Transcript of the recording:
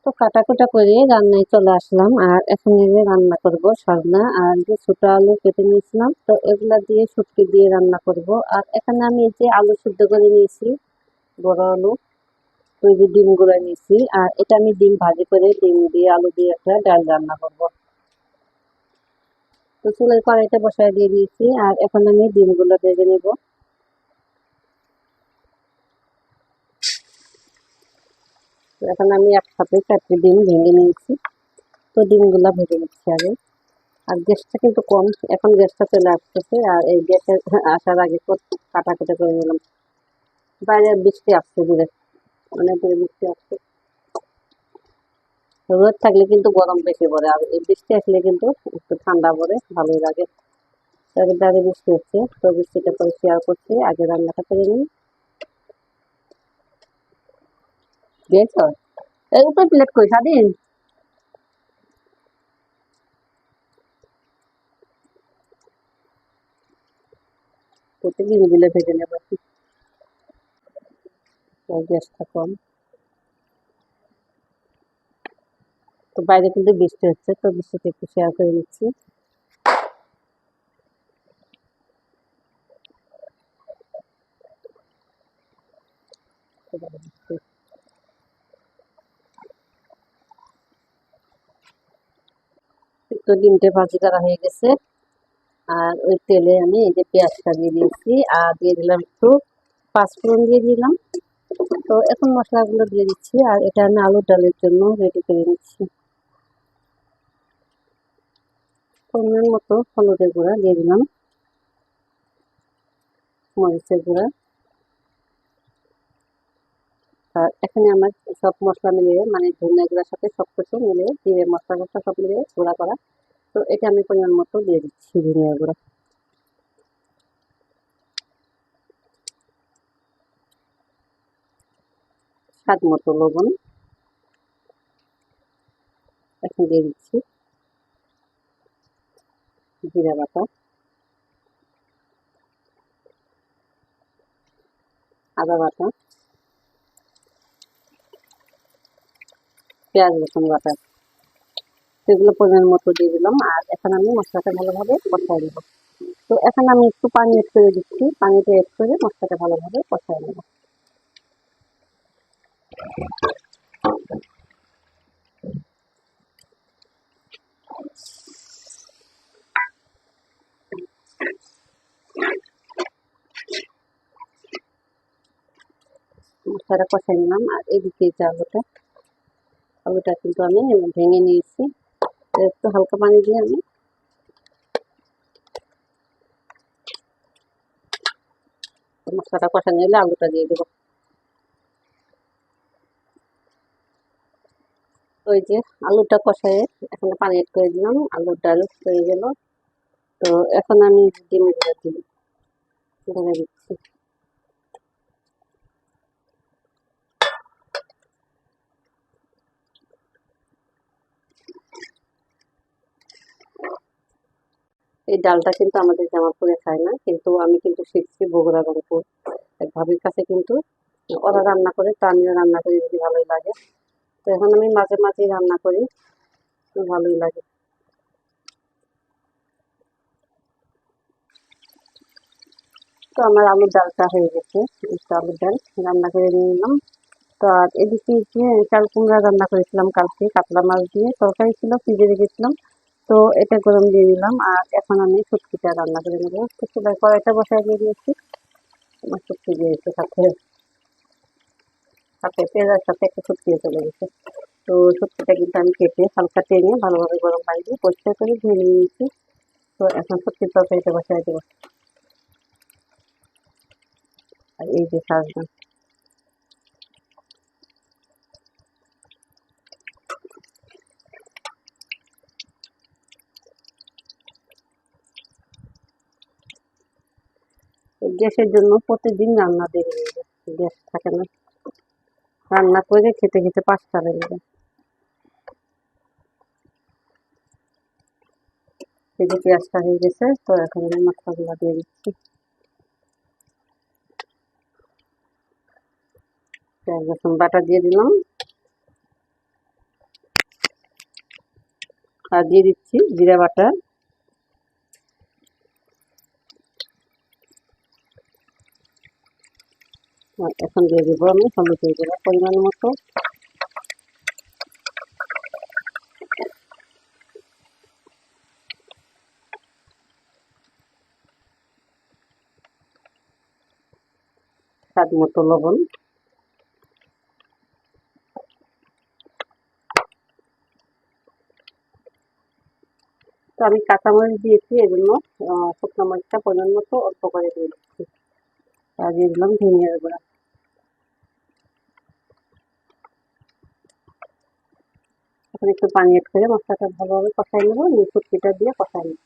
তো কাটাকুটা করে রান্নায় চলে আসলাম। আর এখন এই যে রান্না করব সজনা আর যে ছোট আলু কেটে নিয়েছিলাম, তো এগুলা দিয়ে শুটকি দিয়ে রান্না করব। আর এখানে আমি এই যে আলু সিদ্ধ করে নিয়েছি, বড় আলু, তো এই যে ডিম গুঁড়া নিয়েছি। আর এটা আমি ডিম ভাজি করে ডিম দিয়ে আলু দিয়ে একটা ডাল রান্না করব। তো চুলের কড়াইতে বসায় দিয়ে দিয়েছি, আর এখন আমি ডিমগুলো ভেজে নেব। তো এখন আমি একসাথে 4টি ডিম ভেঙে নিয়েছি, তো ডিমগুলা ভেজে নিচ্ছি আগে। আর গ্যাসটা কিন্তু কম, এখন গ্যাসটা চলে আসতেছে। আর এই গ্যাসে আসার আগে কাটাকুটি করে নিলাম। বাইরে বৃষ্টি আসছে দূরে, অনেক দূরে বৃষ্টি আসছে। রোদ থাকলে কিন্তু গরম বেশি পড়ে, আর এই বৃষ্টি আসলে কিন্তু একটু ঠান্ডা পড়ে, ভালোই লাগে। তবে বাইরে বৃষ্টি হচ্ছে, তো বৃষ্টিটা পরে শেয়ার করছি, আগে রান্নাটা করে নিই। দিয়েছ এই উপরে প্লেট কই স্বাধীন, করতে গিয়ে দিলে ভেজে নেবো। গ্যাসটা কম, তো বাইরে কিন্তু বৃষ্টি হচ্ছে, তো বৃষ্টিটা একটু শেয়ার করে নিচ্ছি। তো ডিমটা ভাজি করা হয়ে গেছে। আর ওই তেলে আমি এই যে পেঁয়াজটা দিয়ে দিয়েছি, আর দিয়ে দিলাম একটু পাঁচফোড়ন দিয়ে দিলাম। তো এখন মশলাগুলো দিয়ে দিচ্ছি, আর এটা আমি আলুর ডালের জন্য রেডি করে নিচ্ছি। পরিমাণ মতো হলুদের গুঁড়া দিয়ে দিলাম, মরিচের গুঁড়া। আর এখানে আমার সব মশলা মিলিয়ে, মানে ধনিয়া গুঁড়ার সাথে সব কিছু মিলিয়ে, জিরে মশলা টশলা সব মিলিয়ে গুঁড়া করা। তো এটা আমি পরিমাণ মতো দিয়ে দিচ্ছি ধনিয়া গুঁড়া। স্বাদ মতো লবণ এখন দিয়ে দিচ্ছি। জিরা বাটা, আদা বাটা, পেঁয়াজ রসুন বাটা, সেগুলো পরিমাণ মতো দিয়ে দিলাম। আর এখন আমি মশলাটা ভালোভাবে কষাই দেবো। তো এখন আমি একটু পানি এড করে দিচ্ছি, পানিটা এড করে মশলাটা ভালোভাবে কষাই নেব। মশলাটা কষাই নিলাম। আর এদিকে যে আলুটা কিন্তু আমি ভেঙে নিয়েছি, একটু হালকা পানি দিয়ে আমি মশলাটা কষা নিলে আলুটা দিয়ে দেবো। ওই যে আলুটা কষায় এখন পানি এড করে দিলাম, আলুর ডাল হয়ে গেল। তো এখন আমি ডিমগুলো ঢেলে দিচ্ছি। এই ডালটা কিন্তু আমাদের জামালপুরে খায় না, কিন্তু আমি কিন্তু শিখছি বগুড়া রংপুর এক ভাবির কাছে, কিন্তু ওরা রান্না করে, তো আমিও রান্না করি, যদি ভালোই লাগে। তো এখন আমি মাঝে মাঝেই রান্না করি, তো ভালোই লাগে। তো আমার আলুর ডালটা হয়ে গেছে, একটু আলুর ডাল রান্না করে নিয়ে নিলাম। তো আর এদিকে যে চাল কুমড়া রান্না করেছিলাম কালকে, কাতলা মাছ দিয়ে তরকারি ছিল, ফ্রিজে রেখেছিলাম। তো এটা গরম দিয়ে দিলাম। আর এখন আমি শুটকিটা রান্না করে নেবো। তো চুলায় কড়াইটা বসায় দিয়ে দিয়েছি, আমার শুটকি দিয়েছে সাথে, সাথে পেঁয়াজের সাথে একটা শুটকিও চলে গেছে। তো শুটকিটা কিন্তু আমি কেটে হালকা টেনে ভালোভাবে গরম পানি দিয়ে পরিষ্কার করে ধুয়ে নিয়েছি। তো এখন শুটকির তরকারিটা বসায় দেবো। আর এই যে সাজনা, গ্যাসের জন্য প্রতিদিন রান্না দেরি হয়ে যায়, গ্যাস থাকে না, রান্না করে খেতে খেতে 5টা বেজে যায়। এই যে পেঁয়াজটা হয়ে গেছে, তো এখন আমি মশলাগুলো দিয়ে দিচ্ছি। পেঁয়াজ রসুন বাটা দিয়ে দিলাম, আর দিয়ে দিচ্ছি জিরা বাটা। আর এখন দিয়ে দেবো আমি হলুদের গুঁড়া পরিমাণ মতো, স্বাদ মতো লবণ। তো আমি কাঁচামরিচ দিয়েছি, এজন্য শুকনো মরিচটা পরিমাণ মতো অল্প করে দিয়ে দিচ্ছি। আর দিয়ে দিলাম ধনিয়ার গুঁড়া। এখন একটু পানি এড করে মশলাটা ভালোভাবে কষাই নেবো, শুটকিটা দিয়ে কষাই নেবো।